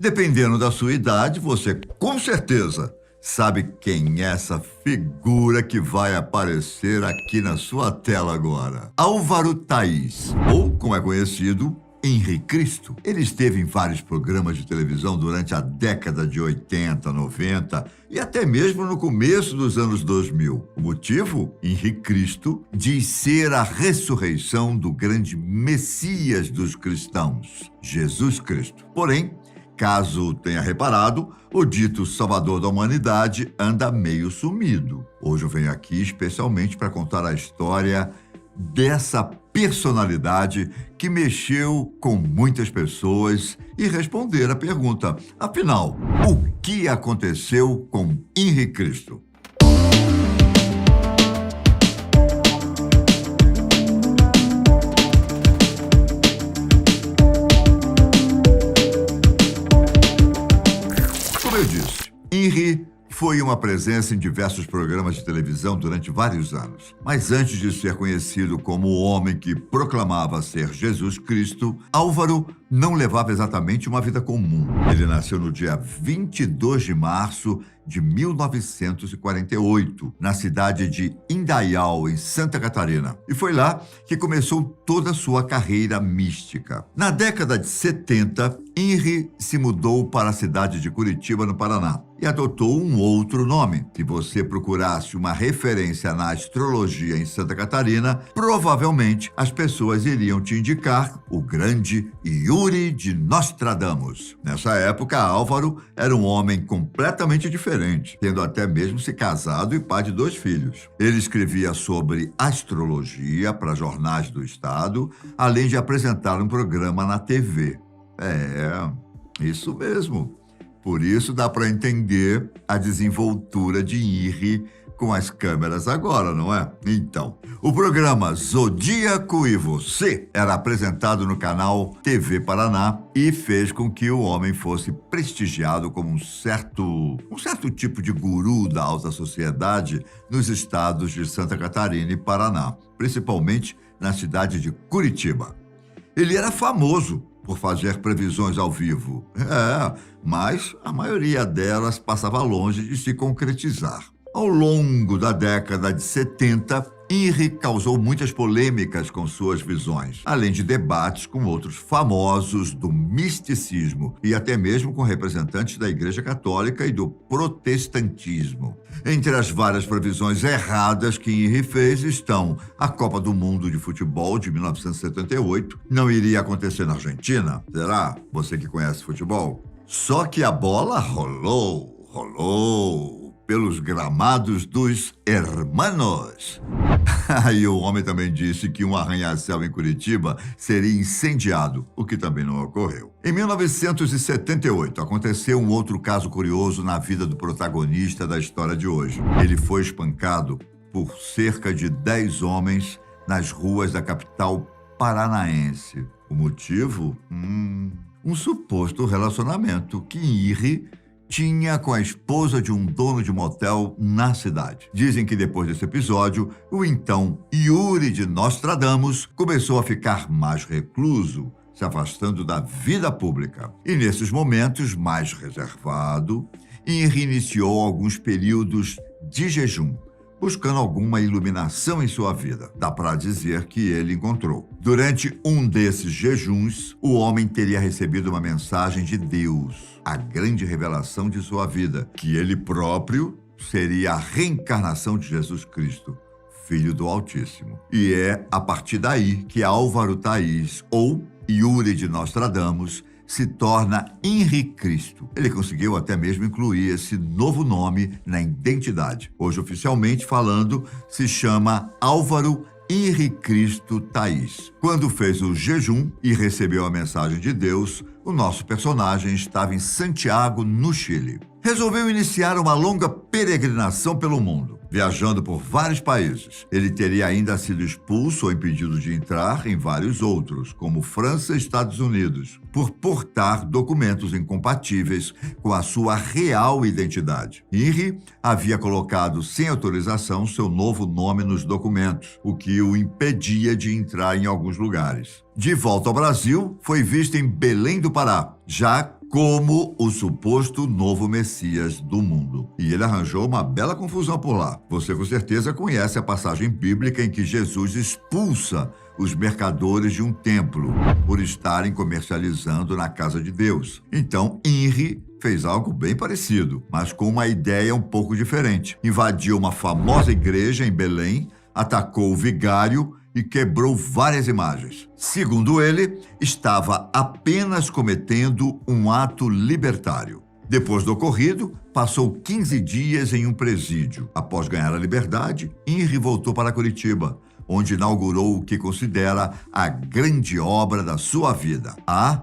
Dependendo da sua idade, você com certeza sabe quem é essa figura que vai aparecer aqui na sua tela agora. Álvaro Thaís, ou como é conhecido, Henri Cristo. Ele esteve em vários programas de televisão durante a década de 80, 90 e até mesmo no começo dos anos 2000. O motivo? Henri Cristo diz ser a ressurreição do grande Messias dos cristãos, Jesus Cristo. Porém, caso tenha reparado, o dito Salvador da humanidade anda meio sumido. Hoje eu venho aqui especialmente para contar a história dessa personalidade que mexeu com muitas pessoas e responder a pergunta: afinal, o que aconteceu com Henri Cristo? Como eu disse, Henri foi uma presença em diversos programas de televisão durante vários anos. Mas antes de ser conhecido como o homem que proclamava ser Jesus Cristo, Álvaro não levava exatamente uma vida comum. Ele nasceu no dia 22 de março de 1948, na cidade de Indaial, em Santa Catarina. E foi lá que começou toda a sua carreira mística. Na década de 70, Henri se mudou para a cidade de Curitiba, no Paraná, e adotou um outro nome. Se você procurasse uma referência na astrologia em Santa Catarina, provavelmente as pessoas iriam te indicar o grande Yuri de Nostradamus. Nessa época, Álvaro era um homem completamente diferente, tendo até mesmo se casado e pai de 2 filhos. Ele escrevia sobre astrologia para jornais do estado, além de apresentar um programa na TV. Isso mesmo. Por isso dá para entender a desenvoltura de Henri com as câmeras agora, não é? Então, o programa Zodíaco e Você era apresentado no canal TV Paraná e fez com que o homem fosse prestigiado como um certo tipo de guru da alta sociedade nos estados de Santa Catarina e Paraná, principalmente na cidade de Curitiba. Ele era famoso por fazer previsões ao vivo. Mas a maioria delas passava longe de se concretizar. Ao longo da década de 70, Henri causou muitas polêmicas com suas visões, além de debates com outros famosos do misticismo e até mesmo com representantes da Igreja Católica e do protestantismo. Entre as várias previsões erradas que Henri fez estão: a Copa do Mundo de Futebol de 1978 não iria acontecer na Argentina. Será? Você que conhece futebol? Só que a bola rolou pelos gramados dos Hermanos. E o homem também disse que um arranha-céu em Curitiba seria incendiado, o que também não ocorreu. Em 1978, aconteceu um outro caso curioso na vida do protagonista da história de hoje. Ele foi espancado por cerca de 10 homens nas ruas da capital paranaense. O motivo? Um suposto relacionamento que Henri tinha com a esposa de um dono de motel na cidade. Dizem que depois desse episódio, o então Yuri de Nostradamus começou a ficar mais recluso, se afastando da vida pública. E nesses momentos, mais reservado, Henri iniciou alguns períodos de jejum, buscando alguma iluminação em sua vida. Dá para dizer que ele encontrou. Durante um desses jejuns, o homem teria recebido uma mensagem de Deus, a grande revelação de sua vida, que ele próprio seria a reencarnação de Jesus Cristo, Filho do Altíssimo. E é a partir daí que Álvaro Thaís, ou Yuri de Nostradamus, se torna Henri Cristo. Ele conseguiu até mesmo incluir esse novo nome na identidade. Hoje, oficialmente falando, se chama Álvaro Henri Cristo Thaís. Quando fez o jejum e recebeu a mensagem de Deus, o nosso personagem estava em Santiago, no Chile. Resolveu iniciar uma longa peregrinação pelo mundo, viajando por vários países. Ele teria ainda sido expulso ou impedido de entrar em vários outros, como França e Estados Unidos, por portar documentos incompatíveis com a sua real identidade. Henri havia colocado sem autorização seu novo nome nos documentos, o que o impedia de entrar em alguns lugares. De volta ao Brasil, foi visto em Belém do Pará, já como o suposto novo Messias do mundo. E ele arranjou uma bela confusão por lá. Você com certeza conhece a passagem bíblica em que Jesus expulsa os mercadores de um templo por estarem comercializando na casa de Deus. Então, Henri fez algo bem parecido, mas com uma ideia um pouco diferente. Invadiu uma famosa igreja em Belém, atacou o vigário e quebrou várias imagens. Segundo ele, estava apenas cometendo um ato libertário. Depois do ocorrido, passou 15 dias em um presídio. Após ganhar a liberdade, Henri voltou para Curitiba, onde inaugurou o que considera a grande obra da sua vida, a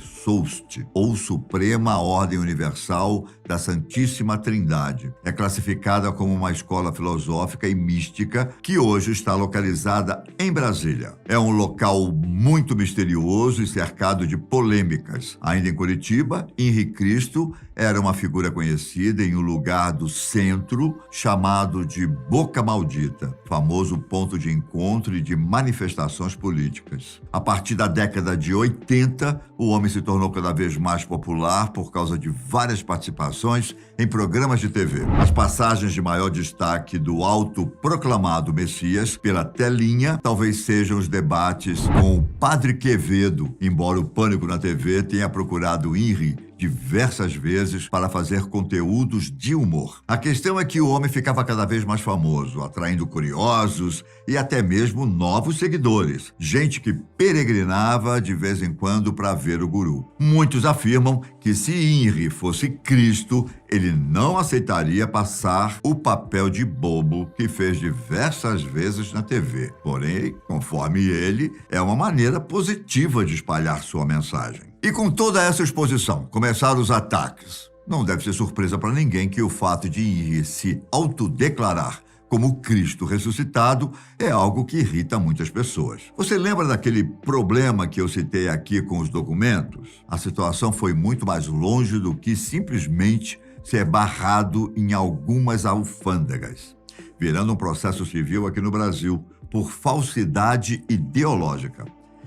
SOUST, ou Suprema Ordem Universal da Santíssima Trindade. É classificada como uma escola filosófica e mística que hoje está localizada em Brasília. É um local muito misterioso e cercado de polêmicas. Ainda em Curitiba, Henri Cristo era uma figura conhecida em um lugar do centro chamado de Boca Maldita, famoso ponto de encontro e de manifestações políticas. A partir da década de 80, o homem se tornou cada vez mais popular por causa de várias participações em programas de TV. As passagens de maior destaque do autoproclamado Messias pela telinha talvez sejam os debates com o Padre Quevedo, embora o Pânico na TV tenha procurado Henri diversas vezes para fazer conteúdos de humor. A questão é que o homem ficava cada vez mais famoso, atraindo curiosos e até mesmo novos seguidores, gente que peregrinava de vez em quando para ver o guru. Muitos afirmam que se Henri fosse Cristo, ele não aceitaria passar o papel de bobo que fez diversas vezes na TV. Porém, conforme ele, é uma maneira positiva de espalhar sua mensagem. E com toda essa exposição, começaram os ataques. Não deve ser surpresa para ninguém que o fato de Henri se autodeclarar como Cristo ressuscitado é algo que irrita muitas pessoas. Você lembra daquele problema que eu citei aqui com os documentos? A situação foi muito mais longe do que simplesmente ser barrado em algumas alfândegas, virando um processo civil aqui no Brasil por falsidade ideológica.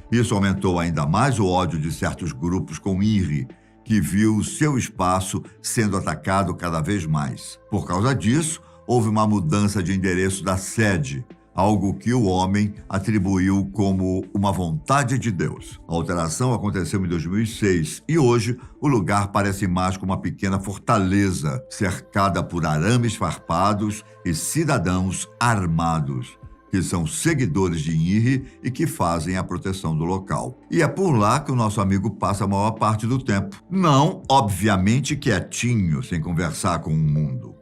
Isso aumentou ainda mais o ódio de certos grupos com Henri, que viu seu espaço sendo atacado cada vez mais. Por causa disso, houve uma mudança de endereço da sede, algo que o homem atribuiu como uma vontade de Deus. A alteração aconteceu em 2006 e hoje o lugar parece mais como uma pequena fortaleza, cercada por arames farpados e cidadãos armados, que são seguidores de Henri e que fazem a proteção do local. E é por lá que o nosso amigo passa a maior parte do tempo. Não, obviamente, quietinho, sem conversar com o mundo.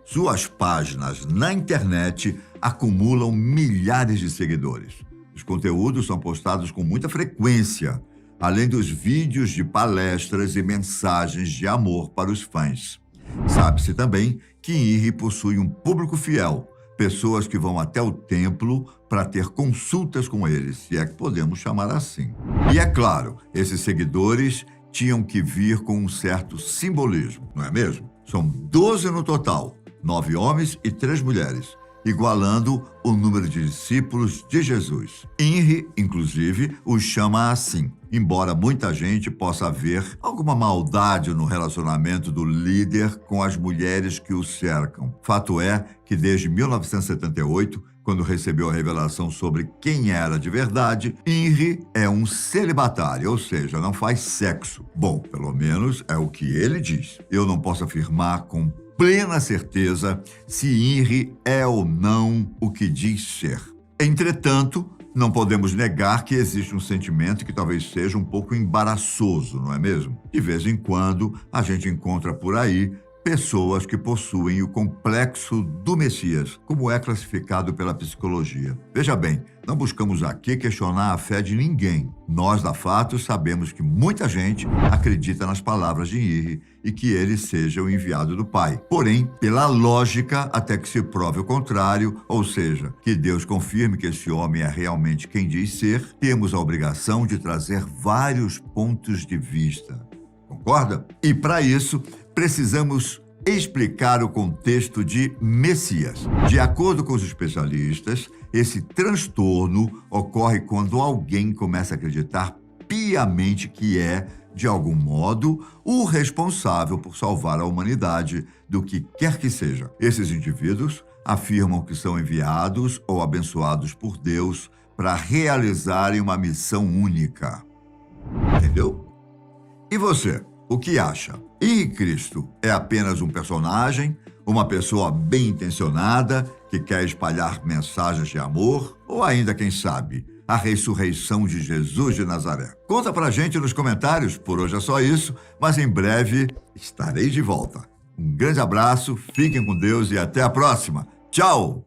Suas páginas na internet acumulam milhares de seguidores. Os conteúdos são postados com muita frequência, além dos vídeos de palestras e mensagens de amor para os fãs. Sabe-se também que Henri possui um público fiel, pessoas que vão até o templo para ter consultas com eles, se é que podemos chamar assim. E é claro, esses seguidores tinham que vir com um certo simbolismo, não é mesmo? São 12 no total, 9 homens e 3 mulheres, igualando o número de discípulos de Jesus. Henri, inclusive, os chama assim, embora muita gente possa ver alguma maldade no relacionamento do líder com as mulheres que o cercam. Fato é que desde 1978, quando recebeu a revelação sobre quem era de verdade, Henri é um celibatário, ou seja, não faz sexo. Bom, pelo menos é o que ele diz. Eu não posso afirmar com plena certeza se Henri é ou não o que diz ser. Entretanto, não podemos negar que existe um sentimento que talvez seja um pouco embaraçoso, não é mesmo? De vez em quando, a gente encontra por aí pessoas que possuem o complexo do Messias, como é classificado pela psicologia. Veja bem, não buscamos aqui questionar a fé de ninguém. Nós, da Fatos, sabemos que muita gente acredita nas palavras de Henri e que ele seja o enviado do Pai. Porém, pela lógica, até que se prove o contrário, ou seja, que Deus confirme que esse homem é realmente quem diz ser, temos a obrigação de trazer vários pontos de vista. Concorda? E para isso, precisamos explicar o contexto de Messias. De acordo com os especialistas, esse transtorno ocorre quando alguém começa a acreditar piamente que é de algum modo, o responsável por salvar a humanidade do que quer que seja. Esses indivíduos afirmam que são enviados ou abençoados por Deus para realizarem uma missão única. Entendeu? E você, o que acha? Henrique Cristo é apenas um personagem, uma pessoa bem intencionada que quer espalhar mensagens de amor? Ou ainda, quem sabe, a ressurreição de Jesus de Nazaré? Conta pra gente nos comentários. Por hoje é só isso, mas em breve estarei de volta. Um grande abraço, fiquem com Deus e até a próxima. Tchau!